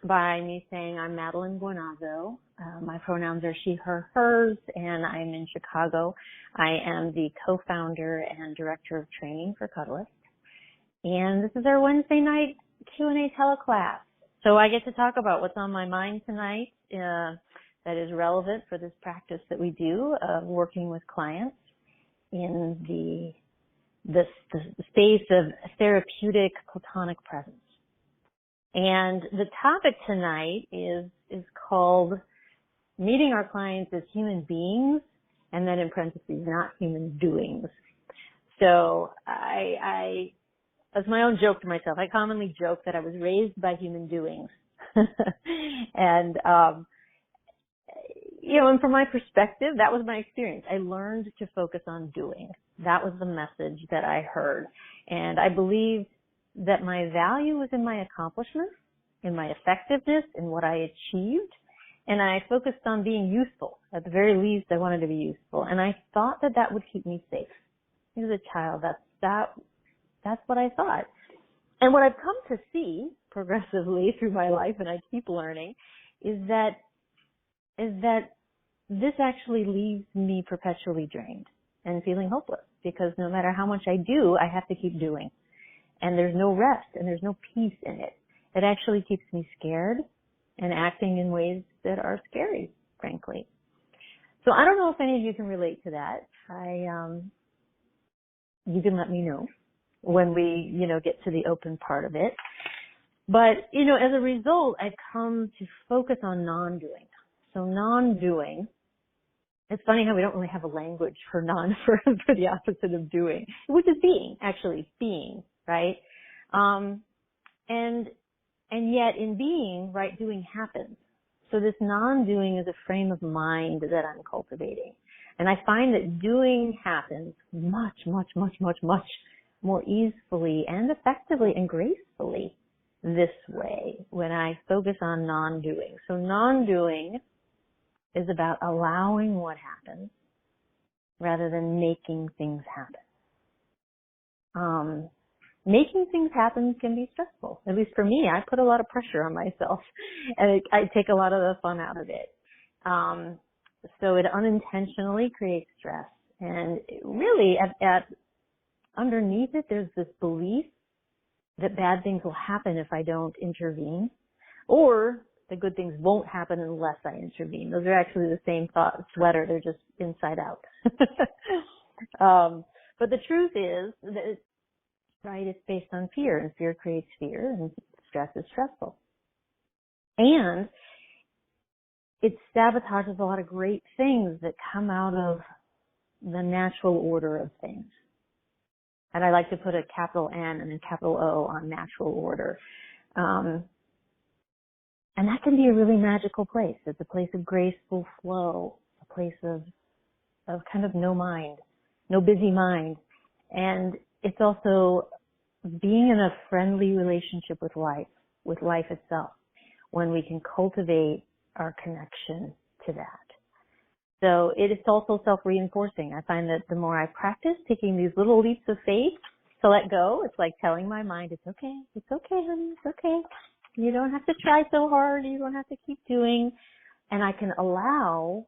by me saying I'm Madeline Guanazo. My pronouns are she, her, hers, and I'm in Chicago. I am the co-founder and director of training for Cuddlist. And this is our Wednesday night Q&A teleclass. So I get to talk about what's on my mind tonight that is relevant for this practice that we do of working with clients in the space of therapeutic platonic presence. And the topic tonight is called meeting our clients as human beings, and then in parentheses, not human doings. So I as my own joke to myself, I commonly joke that I was raised by human doings. And, and from my perspective, that was my experience. I learned to focus on doing. That was the message that I heard. And I believed that my value was in my accomplishments, in my effectiveness, in what I achieved. And I focused on being useful. At the very least, I wanted to be useful. And I thought that that would keep me safe. As a child, that's what I thought. And what I've come to see progressively through my life, and I keep learning, is that this actually leaves me perpetually drained and feeling hopeless, because no matter how much I do, I have to keep doing. And there's no rest and there's no peace in it. It actually keeps me scared and acting in ways that are scary, frankly. So I don't know if any of you can relate to that. You can let me know when we, get to the open part of it. But, as a result, I've come to focus on non-doing. So non-doing, it's funny how we don't really have a language for for the opposite of doing, which is being, right? And yet in being, right, doing happens. So this non-doing is a frame of mind that I'm cultivating. And I find that doing happens much, much, much, much, much more easily and effectively and gracefully this way when I focus on non-doing. So non-doing is about allowing what happens rather than making things happen. Making things happen can be stressful. At least for me, I put a lot of pressure on myself and I take a lot of the fun out of it. So it unintentionally creates stress. And really underneath it, there's this belief that bad things will happen if I don't intervene, or the good things won't happen unless I intervene. Those are actually the same sweater. They're just inside out. But the truth is that, right, it's based on fear, and fear creates fear, and stress is stressful. And it sabotages a lot of great things that come out of the natural order of things. And I like to put a capital N and a capital O on natural order. And that can be a really magical place. It's a place of graceful flow, a place of kind of no busy mind. And it's also being in a friendly relationship with life itself, when we can cultivate our connection to that. So it is also self-reinforcing. I find that the more I practice taking these little leaps of faith to let go, it's like telling my mind, it's okay, honey, it's okay. You don't have to try so hard. You don't have to keep doing. And I can allow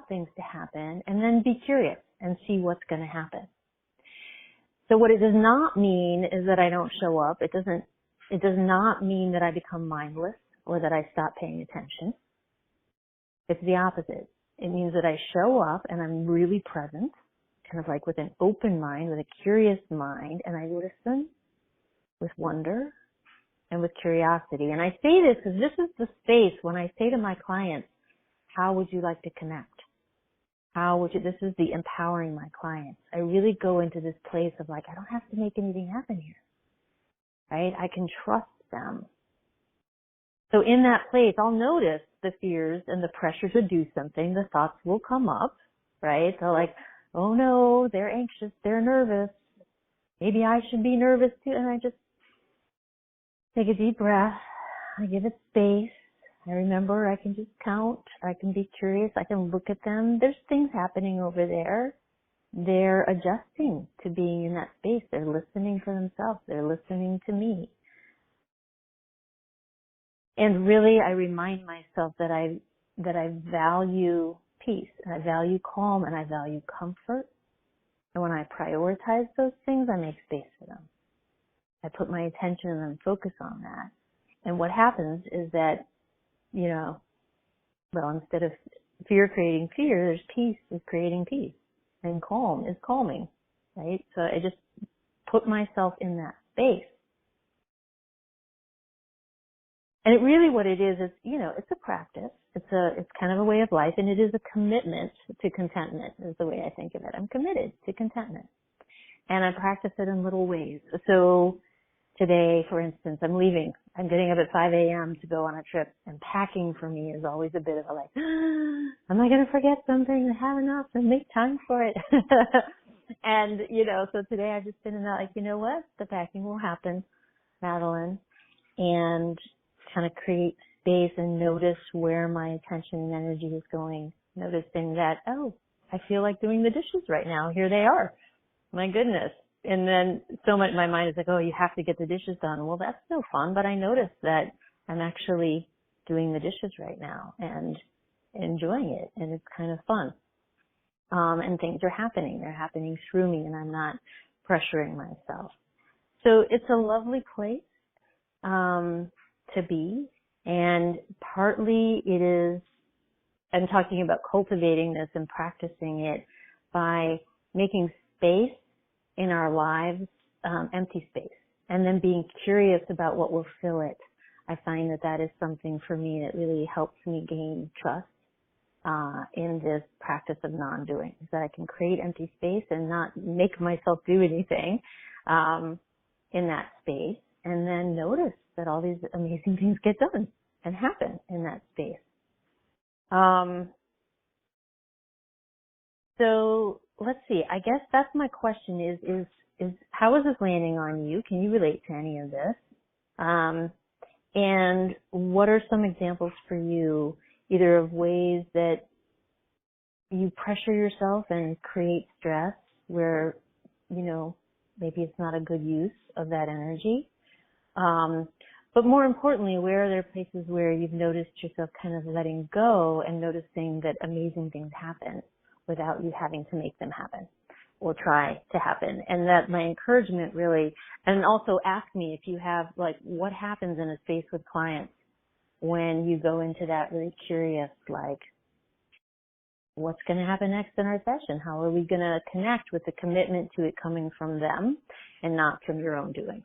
things to happen and then be curious and see what's going to happen. So what it does not mean is that I don't show up. It does not mean that I become mindless or that I stop paying attention. It's the opposite. It means that I show up and I'm really present, kind of like with an open mind, with a curious mind, and I listen with wonder and with curiosity. And I say this because this is the space when I say to my clients, how would you like to connect? This is the empowering my clients. I really go into this place of like, I don't have to make anything happen here, right? I can trust them. So in that place, I'll notice the fears and the pressure to do something. The thoughts will come up, right? They're like, oh no, they're anxious, they're nervous. Maybe I should be nervous too. And I just take a deep breath. I give it space. I remember I can just count. I can be curious. I can look at them. There's things happening over there. They're adjusting to being in that space. They're listening for themselves. They're listening to me. And really, I remind myself that I value peace, and I value calm, and I value comfort. And when I prioritize those things, I make space for them. I put my attention and focus on that. And what happens is that, instead of fear creating fear, there's peace is creating peace. And calm is calming, right? So I just put myself in that space. And it really what it is, it's a practice. It's kind of a way of life, and it is a commitment to contentment is the way I think of it. I'm committed to contentment. And I practice it in little ways. So today, for instance, I'm leaving. I'm getting up at 5 a.m. to go on a trip, and packing for me is always a bit of a am I going to forget something? I have enough and make time for it. And, so today I've just been in that, you know what? The packing will happen, Madeline, and kind of create space and notice where my attention and energy is going. Noticing that, I feel like doing the dishes right now. Here they are. My goodness. And then so much, my mind is like, you have to get the dishes done. Well, that's no fun, but I noticed that I'm actually doing the dishes right now and enjoying it, and it's kind of fun. And things are happening. They're happening through me, and I'm not pressuring myself. So it's a lovely place to be, and partly it is, I'm talking about cultivating this and practicing it by making space in our lives, empty space, and then being curious about what will fill it. I find that is something for me that really helps me gain trust in this practice of non-doing, is that I can create empty space and not make myself do anything in that space, and then notice that all these amazing things get done and happen in that space. So let's see. I guess that's my question is how is this landing on you? Can you relate to any of this? And what are some examples for you, either of ways that you pressure yourself and create stress where, maybe it's not a good use of that energy? But more importantly, where are there places where you've noticed yourself kind of letting go and noticing that amazing things happen without you having to make them happen or try to happen? And that my encouragement really, and also ask me if you have, what happens in a space with clients when you go into that really curious, what's going to happen next in our session? How are we going to connect with the commitment to it coming from them and not from your own doing?